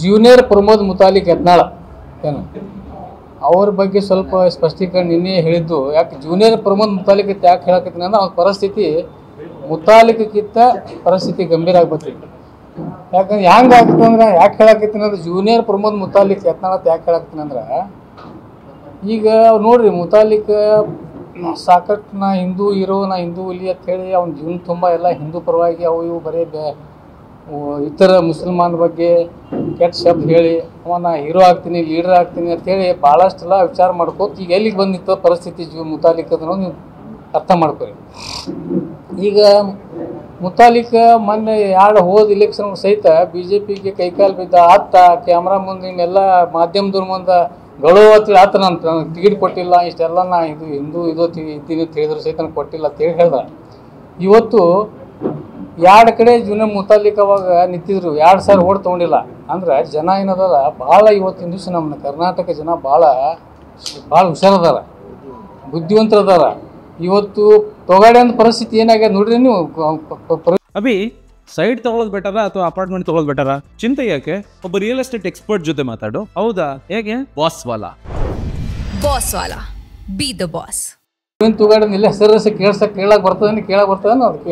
Junior Pramod Muthalik Yatnal ಏನು ಅವ್ರ ಬಗ್ಗೆ ಸ್ವಲ್ಪ ಸ್ಪಷ್ಟೀಕರಣ ನಿನ್ನೆ ಹೇಳಿದ್ದು. ಯಾಕೆ ಜೂನಿಯರ್ ಪ್ರಮೋದ್ ಮುತಾಲಿಕ್ ಯಾಕೆ ಹೇಳಕತ್ತೀನಿ ಅಂದ್ರೆ ಅವ್ರ ಪರಿಸ್ಥಿತಿ ಮುತಾಲಿಕ್ಕಿಂತ ಪರಿಸ್ಥಿತಿ ಗಂಭೀರ ಆಗ್ಬರ್ತಿತ್ತು. ಯಾಕಂದ್ರೆ ಹೆಂಗೆ ಆಗ್ತದೆ ಅಂದ್ರೆ ಯಾಕೆ ಹೇಳಕತ್ತೀನಿ ಅಂದ್ರೆ ಜೂನಿಯರ್ ಪ್ರಮೋದ್ ಮುತಾಲಿಕ್ ಯತ್ನಾಳ ಯಾಕೆ ಹೇಳಕತ್ತೀನಿ ಅಂದ್ರೆ ಈಗ ನೋಡ್ರಿ ಮುತಾಲಿಕ್ ಸಾಕಷ್ಟು ನಾ ಹಿಂದೂ ಹೀರೋ ನಾ ಹಿಂದೂ ಹುಲಿ ಅಂತ ಹೇಳಿ ಅವ್ನ ಜೀವನ ತುಂಬ ಎಲ್ಲ ಹಿಂದೂ ಪರವಾಗಿ ಅವು ಇವು ಬರೀ ಇತರ ಮುಸಲ್ಮಾನ ಬಗ್ಗೆ ಕೆಟ್ಟ ಶಬ್ದ ಹೇಳಿ ಅವನ ಹೀರೋ ಆಗ್ತೀನಿ ಲೀಡರ್ ಆಗ್ತೀನಿ ಅಂತೇಳಿ ಭಾಳಷ್ಟೆಲ್ಲ ವಿಚಾರ ಮಾಡ್ಕೋತ ಈಗ ಎಲ್ಲಿಗೆ ಬಂದಿತ್ತು ಪರಿಸ್ಥಿತಿ ಮುತಾಲಿಕ್ ಅದನ್ನು ನೀವು ಅರ್ಥ ಮಾಡ್ಕೊರಿ. ಈಗ ಮುತಾಲಿಕ್ ಮೊನ್ನೆ ಹೋದ ಇಲೆಕ್ಷನ್ ಸಹಿತ BJPಗೆ ಕೈಕಾಲು ಬಿದ್ದ ಆತ ಕ್ಯಾಮ್ರಾ ಮುಂದೆ ನಿಮ್ಮೆಲ್ಲ ಮಾಧ್ಯಮದವ್ರ ಮುಂದೆ ಗೌರವತ್ತಿ ಆತ ನಾನು ಟಿಕೆಟ್ ಕೊಟ್ಟಿಲ್ಲ ಇಷ್ಟೆಲ್ಲ ನಾ ಇದು ಹಿಂದೂ ಇದ್ದೀನಿ ಅಂತ ಹೇಳಿದ್ರು ಸಹಿತ ಕೊಟ್ಟಿಲ್ಲ ಅಂತೇಳಿ ಹೇಳ್ದ. ಇವತ್ತು ಎರಡು ಕಡೆ ಜೂನಿಯರ್ ಮುತಾಲಿಕ್ ಅವಾಗ ನಿಂತಿದ್ರು 2,000 ಓಟ್ ತೊಗೊಂಡಿಲ್ಲ ಅಂದ್ರೆ ಜನ ಏನದಾರ ಭಾಳ ಇವತ್ತಿನ ದಿವಸ ನಮ್ಮ ಕರ್ನಾಟಕ ಜನ ಭಾಳ ಹುಷಾರದಾರ, ಬುದ್ಧಿವಂತರದಾರ. ಇವತ್ತು ತೊಗಾಡೆ ಅಂತ ಪರಿಸ್ಥಿತಿ ಏನಾಗ್ಯದ ನೋಡ್ರಿ ನೀವು. ಅಭಿ ಸೈಡ್ ತಗೊಳ್ಳೋದು ಬೆಟರ ಅಥವಾ ಅಪಾರ್ಟ್ಮೆಂಟ್ ತಗೊಳ್ಳೋದು ಬೆಟರ? ಚಿಂತೆ ಯಾಕೆ, ಒಬ್ಬ ರಿಯಲ್ ಎಸ್ಟೇಟ್ ಎಕ್ಸ್ಪರ್ಟ್ ಜೊತೆ ಮಾತಾಡು. ಹೌದಾ, ಹೇಗೆ? ಬಾಸ್ ವಾಲಾ ಬಿ ದ ಬಾಸ್. ಪ್ರವೀಣ್ ತುಗಾಡ ಇಲ್ಲ ಹೆಸರು ಕೇಳಕ್ ಬರ್ತದ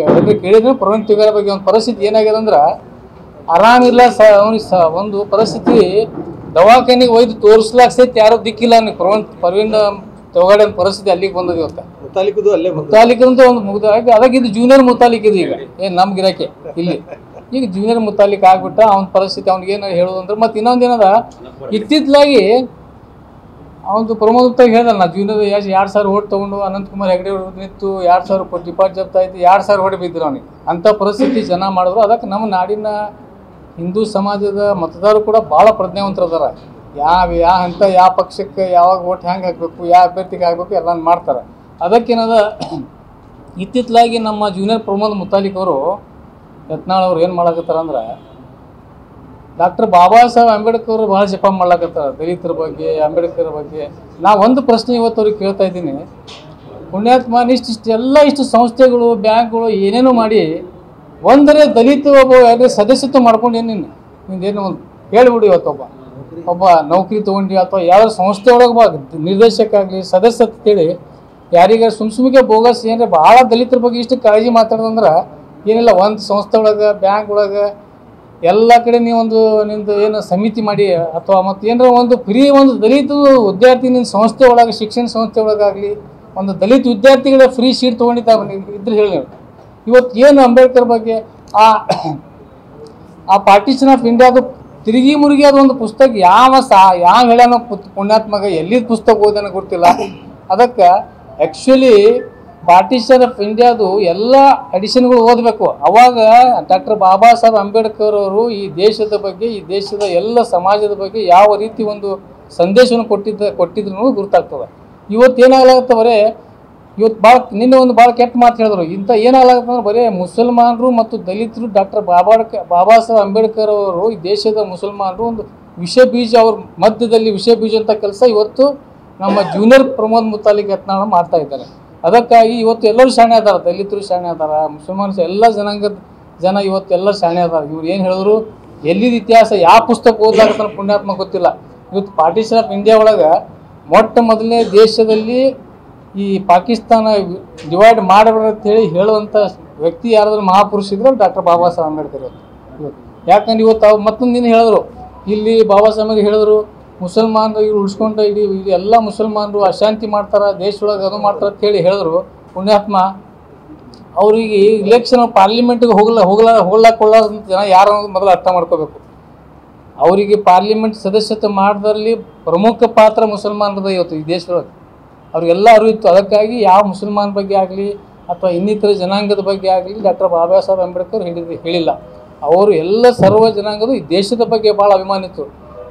ಅದಕ್ಕೆ ಕೇಳಿದ್ರೆ ಪ್ರವೀಣ್ ತುಗಾಡ ಬಗ್ಗೆ ಒಂದು ಪರಿಸ್ಥಿತಿ ಏನಾಗ್ಯದ ಅಂದ್ರೆ ಆರಾಮಿಲ್ಲ. ಅವನಿಗೆ ಒಂದು ಪರಿಸ್ಥಿತಿ ದವಾಖಾನೆಗೆ ಒಯ್ದು ತೋರಿಸ್ಲಾಕ್ ಸಹಿತ ಯಾರು ದಿಕ್ಕಿಲ್ಲ. ಪ್ರವೀಣ್ ತುಗಾಡ ಪರಿಸ್ಥಿತಿ ಅಲ್ಲಿಗೆ ಬಂದದ. ಇವತ್ತು ಮುತಾಲಿಕ್ ಒಂದು ಮುಗ್ದ ಅದಕ್ಕೆ ಇದು ಜೂನಿಯರ್ ಮುತಾಲಿಕ್ ಇದು ಈಗ ಏನು ನಮ್ಗೆ ಇರಕ್ಕೆ ಇಲ್ಲಿ ಈಗ ಜೂನಿಯರ್ ಮುತಾಲಿಕ್ ಆಗ್ಬಿಟ್ಟ. ಅವ್ನ ಪರಿಸ್ಥಿತಿ ಅವ್ನಿಗೆ ಏನು ಹೇಳೋದು ಅಂದ್ರೆ ಮತ್ತೆ ಇನ್ನೊಂದೇನದ ಇತ್ತಿತ್ತಲಾಗಿ ಅವನು ಪ್ರಮೋದ್ ಅಂತ ಹೇಳ್ದ ನಾ ಜೂನಿಯರ್ 2,000 ಓಟ್ ತೊಗೊಂಡು ಅನಂತಕುಮಾರ್ ಹೆಗಡೆ ನಿಂತು 2,000 ಡಿಪಾರ್ಟ್ ಜಪ್ತ ಆಯ್ತು, 2,000 ಓಟ್ ಬಿದ್ದರು ಅವನಿಗೆ. ಅಂಥ ಪರಿಸ್ಥಿತಿ ಜನ ಮಾಡಿದ್ರು. ಅದಕ್ಕೆ ನಮ್ಮ ನಾಡಿನ ಹಿಂದೂ ಸಮಾಜದ ಮತದಾರರು ಕೂಡ ಭಾಳ ಪ್ರಜ್ಞಾವಂತರದಾರ. ಯಾವ ಪಕ್ಷಕ್ಕೆ ಯಾವಾಗ ಓಟ್ ಹೆಂಗೆ ಹಾಕಬೇಕು, ಯಾವ ಅಭ್ಯರ್ಥಿಗೆ ಹಾಕಬೇಕು ಎಲ್ಲ ಮಾಡ್ತಾರೆ. ಅದಕ್ಕೇನದ ಇತ್ತಿತ್ತಲಾಗಿ ನಮ್ಮ ಜೂನಿಯರ್ ಪ್ರಮೋದ್ ಮುತಾಲಿಕ್ ಅವರು ಯತ್ನಾಳ್ ಅವ್ರು ಏನು ಮಾಡಕತ್ತಾರ ಅಂದ್ರೆ ಡಾಕ್ಟರ್ ಬಾಬಾ ಸಾಹೇಬ್ ಅಂಬೇಡ್ಕರ್ ಅವರು ಭಾಳ ಜಪ ಮಾಡ್ಲಕತ್ತಾರ ದಲಿತರ ಬಗ್ಗೆ, ಅಂಬೇಡ್ಕರ್ ಬಗ್ಗೆ. ನಾ ಒಂದು ಪ್ರಶ್ನೆ ಇವತ್ತು ಅವ್ರಿಗೆ ಕೇಳ್ತಾ ಇದ್ದೀನಿ. ಪುಣ್ಯಾತ್ಮ ಇಷ್ಟು ಸಂಸ್ಥೆಗಳು ಬ್ಯಾಂಕ್ಗಳು ಏನೇನೋ ಮಾಡಿ ಒಂದರೆ ದಲಿತ ಒಬ್ಬ ಸದಸ್ಯತ್ವ ಮಾಡ್ಕೊಂಡು ನಿಂದೇನು ಒಂದು ಹೇಳಿಬಿಡಿ. ಇವತ್ತು ಒಬ್ಬ ನೌಕರಿ ತೊಗೊಂಡು ಅಥವಾ ಯಾವ ಸಂಸ್ಥೆ ಒಳಗೆ ನಿರ್ದೇಶಕ ಆಗಲಿ ಸದಸ್ಯ ಅಂತೇಳಿ ಯಾರಿಗೆ ಸುಮ್ಗೆ ಬೋಗಸ್ ಏನ್ರಿ ಭಾಳ ದಲಿತರ ಬಗ್ಗೆ ಇಷ್ಟು ಕಾಳಜಿ ಮಾತಾಡೋದಂದ್ರೆ ಏನಿಲ್ಲ. ಒಂದು ಸಂಸ್ಥೆ ಒಳಗೆ ಬ್ಯಾಂಕ್ ಒಳಗೆ ಎಲ್ಲ ಕಡೆ ನೀವೊಂದು ನಿಂದು ಏನು ಸಮಿತಿ ಮಾಡಿ ಅಥವಾ ಮತ್ತು ಏನಾರ ಒಂದು ಫ್ರೀ ಒಂದು ದಲಿತ ವಿದ್ಯಾರ್ಥಿ ನಿನ್ನ ಸಂಸ್ಥೆ ಒಳಗೆ ಶಿಕ್ಷಣ ಸಂಸ್ಥೆ ಒಳಗಾಗಲಿ ಒಂದು ದಲಿತ ವಿದ್ಯಾರ್ಥಿಗಳ ಫ್ರೀ ಸೀಟ್ ತೊಗೊಂಡಿದ್ದ ಇದ್ರೆ ಹೇಳಿ. ಇವತ್ತು ಏನು ಅಂಬೇಡ್ಕರ್ ಬಗ್ಗೆ ಆ ಪಾರ್ಟಿಷನ್ ಆಫ್ ಇಂಡಿಯಾದು ತಿರುಗಿ ಮುರುಗಿ ಅದೊಂದು ಪುಸ್ತಕ ಯಾವ ಹೇಳ್ಯಾನೋ ಪುಣ್ಯಾತ್ಮಗ ಎಲ್ಲಿದ್ದು ಪುಸ್ತಕ ಓದೋಣ ಗೊತ್ತಿಲ್ಲ. ಅದಕ್ಕೆ ಆ್ಯಕ್ಚುಲಿ ಪಾರ್ಟಿಷನ್ ಆಫ್ ಇಂಡಿಯಾದು ಎಲ್ಲ ಎಡಿಷನ್ಗಳು ಓದಬೇಕು. ಅವಾಗ ಡಾಕ್ಟರ್ ಬಾಬಾ ಸಾಹೇಬ್ ಅಂಬೇಡ್ಕರ್ ಅವರು ಈ ದೇಶದ ಬಗ್ಗೆ, ಈ ದೇಶದ ಎಲ್ಲ ಸಮಾಜದ ಬಗ್ಗೆ ಯಾವ ರೀತಿ ಒಂದು ಸಂದೇಶವನ್ನು ಕೊಟ್ಟಿದ್ರು ಗುರುತಾಗ್ತದೆ. ಇವತ್ತು ಏನಾಗಲಾಗತ್ತೆ ಬರೇ ಇವತ್ತು ನಿನ್ನೆ ಒಂದು ಭಾಳ ಕೆಟ್ಟ ಮಾತು ಹೇಳಿದ್ರು. ಇಂಥ ಏನಾಗಲಾಗತ್ತಂದ್ರೆ ಬರೀ ಮುಸಲ್ಮಾನರು ಮತ್ತು ದಲಿತರು ಡಾಕ್ಟರ್ ಬಾಬಾ ಸಾಹೇಬ್ ಅಂಬೇಡ್ಕರ್ ಅವರು ಈ ದೇಶದ ಮುಸಲ್ಮಾನರು ಒಂದು ವಿಷ ಬೀಜ ಅವ್ರ ಮಧ್ಯದಲ್ಲಿ ವಿಷ ಬೀಜ ಅಂತ ಕೆಲಸ ಇವತ್ತು ನಮ್ಮ ಜೂನಿಯರ್ ಪ್ರಮೋದ್ ಮುತಾಲಿಕ್ ಯತ್ನಾಳ್ ಮಾಡ್ತಾ ಇದ್ದಾರೆ. ಅದಕ್ಕಾಗಿ ಇವತ್ತು ಎಲ್ಲರೂ ಶಾಣೆ ಅದಾರ, ದಲಿತರು ಶಾಣೆ ಅದಾರ, ಮುಸಲ್ಮಾನ್ಸ್ ಎಲ್ಲ ಜನಾಂಗದ ಜನ ಇವತ್ತು ಎಲ್ಲರೂ ಶಾಣೆ ಅದಾರ. ಇವ್ರು ಏನು ಹೇಳಿದ್ರು ಎಲ್ಲಿದ ಇತಿಹಾಸ ಯಾವ ಪುಸ್ತಕ ಓದಾಗತ್ತ ಪುಣ್ಯಾತ್ಮ ಗೊತ್ತಿಲ್ಲ. ಇವತ್ತು ಪಾರ್ಟಿಷನ್ ಆಫ್ ಇಂಡಿಯಾ ಒಳಗೆ ಮೊಟ್ಟ ಮೊದಲನೇ ದೇಶದಲ್ಲಿ ಈ ಪಾಕಿಸ್ತಾನ ಡಿವೈಡ್ ಮಾಡಬೇಡ ಅಂತೇಳಿ ಹೇಳುವಂಥ ವ್ಯಕ್ತಿ ಯಾರಾದ್ರೂ ಮಹಾಪುರುಷ ಇದ್ರೆ ಡಾಕ್ಟರ್ ಬಾಬಾ ಸಾಹೇಬ್ ಅಂಬೇಡ್ಕರ್ ಇವತ್ತು. ಯಾಕಂದ್ರೆ ಇವತ್ತು ಅವ್ರು ಮತ್ತೊಂದು ದಿನ ಹೇಳಿದ್ರು ಇಲ್ಲಿ ಬಾಬಾ ಸಾಹೇಬ್ ಹೇಳಿದ್ರು ಮುಸಲ್ಮಾನರು ಇವ್ರು ಉಳಿಸ್ಕೊಂಡು ಇಡೀ ಎಲ್ಲ ಮುಸಲ್ಮಾನರು ಅಶಾಂತಿ ಮಾಡ್ತಾರೆ ದೇಶದೊಳಗೆ ಅದು ಮಾಡ್ತಾರೆ ಅಂತ ಹೇಳಿ ಹೇಳಿದ್ರು. ಪುಣ್ಯಾತ್ಮ ಅವ್ರಿಗೆ ಇಲೆಕ್ಷನ್ ಪಾರ್ಲಿಮೆಂಟ್ಗೆ ಹೋಗ್ಲಾಕೊಳ್ಳೋದಂತ ಜನ ಯಾರು ಮೊದಲು ಅರ್ಥ ಮಾಡ್ಕೋಬೇಕು. ಅವರಿಗೆ ಪಾರ್ಲಿಮೆಂಟ್ ಸದಸ್ಯತ್ವ ಮಾಡೋದ್ರಲ್ಲಿ ಪ್ರಮುಖ ಪಾತ್ರ ಮುಸಲ್ಮಾನರದ ಇವತ್ತು ಈ ದೇಶದೊಳಗೆ ಅವ್ರಿಗೆಲ್ಲ ಅರಿವಿತ್ತು. ಅದಕ್ಕಾಗಿ ಯಾವ ಮುಸಲ್ಮಾನ ಬಗ್ಗೆ ಆಗಲಿ ಅಥವಾ ಇನ್ನಿತರ ಜನಾಂಗದ ಬಗ್ಗೆ ಆಗಲಿ ಡಾಕ್ಟರ್ ಬಾಬಾ ಸಾಹೇಬ್ ಅಂಬೇಡ್ಕರ್ ಹೇಳಿಲ್ಲ. ಅವರು ಎಲ್ಲ ಸರ್ವ ಜನಾಂಗದ ಈ ದೇಶದ ಬಗ್ಗೆ ಭಾಳ ಅಭಿಮಾನ ಇತ್ತು.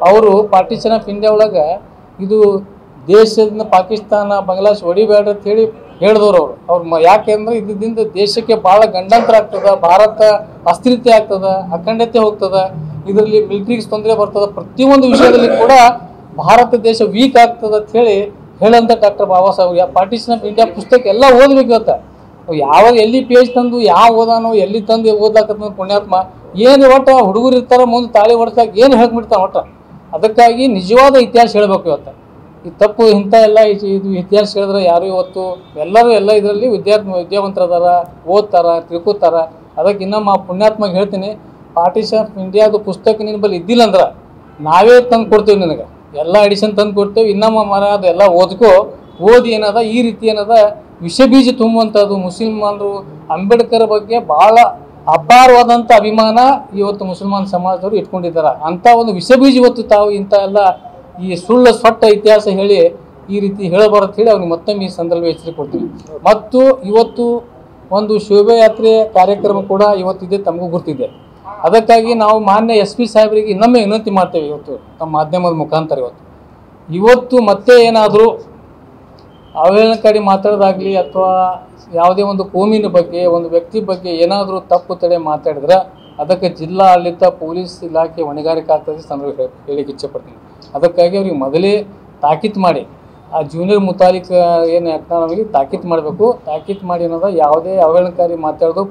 ಅವರು ಪಾರ್ಟಿಷನ್ ಆಫ್ ಇಂಡಿಯಾ ಒಳಗೆ ಇದು ದೇಶದಿಂದ ಪಾಕಿಸ್ತಾನ ಬಾಂಗ್ಲಾದೇಶ ಹೊಡಿಬೇಡ ಅಂತ ಹೇಳಿ ಹೇಳಿದವರು ಅವ್ರು ಯಾಕೆಂದ್ರೆ ಇದರಿಂದ ದೇಶಕ್ಕೆ ಭಾಳ ಗಂಡಾಂತರ ಆಗ್ತದೆ, ಭಾರತ ಅಸ್ಥಿರತೆ ಆಗ್ತದೆ, ಅಖಂಡತೆ ಹೋಗ್ತದೆ, ಇದರಲ್ಲಿ ಮಿಲಿಟರಿಗೆ ತೊಂದರೆ ಬರ್ತದೆ, ಪ್ರತಿಯೊಂದು ವಿಷಯದಲ್ಲಿ ಕೂಡ ಭಾರತ ದೇಶ ವೀಕ್ ಆಗ್ತದೆ ಅಂತ ಹೇಳಂತ doctor Baba Saheb partition of India ಪುಸ್ತಕ ಎಲ್ಲ ಓದಬೇಕು ಇವತ್ತು. ಯಾವ ಎಲ್ಲಿ ಪೇಜ್ ತಂದು ಯಾವ ಓದಾನೋ ಎಲ್ಲಿ ತಂದು ಓದ್ಲಾಕತ್ತ ಪುಣ್ಯಾತ್ಮ ಏನು ಒಟ್ಟು ಹುಡುಗರು ಇರ್ತಾರ ಮುಂದೆ ತಾಳಿ ಹೊಡ್ಸಾಕ ಏನು ಹೇಳ್ಬಿಡ್ತಾನೆ ಒಟ್ಟು. ಅದಕ್ಕಾಗಿ ನಿಜವಾದ ಇತಿಹಾಸ ಹೇಳ್ಬೇಕು ಇವತ್ತು. ಈ ತಪ್ಪು ಇಂಥ ಎಲ್ಲ ಇದು ಇತಿಹಾಸ ಹೇಳಿದ್ರೆ ಯಾರು ಇವತ್ತು ಎಲ್ಲರೂ ಎಲ್ಲ ಇದರಲ್ಲಿ ವಿದ್ಯಾವಂತರದಾರ, ಓದ್ತಾರ, ತಿಳ್ಕೊತಾರ. ಅದಕ್ಕೆ ಇನ್ನೊಮ್ಮೆ ಪುಣ್ಯಾತ್ಮಗೆ ಹೇಳ್ತೀನಿ, ಪಾರ್ಟಿಷನ್ ಆಫ್ ಇಂಡಿಯಾದು ಪುಸ್ತಕ ನಿನ್ನ ಬಳಿ ಇದ್ದಿಲ್ಲ ಅಂದ್ರೆ ನಾವೇ ತಂದು ಕೊಡ್ತೀವಿ, ನಿನಗೆ ಎಲ್ಲ ಎಡಿಷನ್ ತಂದು ಕೊಡ್ತೇವೆ. ಇನ್ನೊಮ್ಮ ಮರ ಅದೆಲ್ಲ ಓದ್ಕೋ, ಓದಿ ಏನದ ಈ ರೀತಿ ಏನದ ವಿಷ ಬೀಜ ತುಂಬುವಂಥದ್ದು. ಮುಸಲ್ಮಾನರು ಅಂಬೇಡ್ಕರ್ ಬಗ್ಗೆ ಭಾಳ ಅಪಾರವಾದಂಥ ಅಭಿಮಾನ ಇವತ್ತು ಮುಸಲ್ಮಾನ್ ಸಮಾಜದವರು ಇಟ್ಕೊಂಡಿದ್ದಾರೆ. ಅಂಥ ಒಂದು ವಿಷ ಬೀಜ ಇವತ್ತು ತಾವು ಇಂಥ ಎಲ್ಲ ಈ ಸುಳ್ಳು ಸೊಟ್ಟ ಇತಿಹಾಸ ಹೇಳಿ ಈ ರೀತಿ ಹೇಳಬಾರದು ಹೇಳಿ ಅವ್ನಿಗೆ ಮತ್ತೊಮ್ಮೆ ಈ ಸಂದರ್ಭ ಎಚ್ಚರಿಕೆ ಕೊಡ್ತೀವಿ. ಮತ್ತು ಇವತ್ತು ಒಂದು ಶೋಭಾಯಾತ್ರೆ ಕಾರ್ಯಕ್ರಮ ಕೂಡ ಇವತ್ತಿದೆ, ತಮಗೂ ಗುರ್ತಿದೆ. ಅದಕ್ಕಾಗಿ ನಾವು ಮಾನ್ಯ SP ಸಾಹೇಬರಿಗೆ ಇನ್ನೊಮ್ಮೆ ವಿನಂತಿ ಮಾಡ್ತೇವೆ ಇವತ್ತು ತಮ್ಮ ಮಾಧ್ಯಮದ ಮುಖಾಂತರ. ಇವತ್ತು ಮತ್ತೆ ಏನಾದರೂ ಅವಹೇಳನಕಾರಿ ಮಾತಾಡೋದಾಗಲಿ ಅಥವಾ ಯಾವುದೇ ಒಂದು ಕೋಮಿನ ಬಗ್ಗೆ ಒಂದು ವ್ಯಕ್ತಿ ಬಗ್ಗೆ ಏನಾದರೂ ತಪ್ಪು ತಡೆ ಮಾತಾಡಿದ್ರೆ ಅದಕ್ಕೆ ಜಿಲ್ಲಾ ಆಡಳಿತ ಪೊಲೀಸ್ ಇಲಾಖೆ ಹೊಣೆಗಾರಿಕೆ ಆಗ್ತದೆ ಸಂದರ್ಭ ಹೇಳಿಕ್ಕೆ ಇಚ್ಛೆಪಡ್ತೀನಿ. ಅದಕ್ಕಾಗಿ ಅವ್ರಿಗೆ ಮೊದಲೇ ತಾಕೀತು ಮಾಡಿ ಆ ಜೂನಿಯರ್ ಮುತಾಲಿಕ್ ಏನು ನಮಗೆ ತಾಕೀತು ಮಾಡಬೇಕು. ತಾಕೀತು ಮಾಡಿ ಅನ್ನೋದು ಯಾವುದೇ ಅವಹೇಳನಕಾರಿ ಮಾತಾಡೋದು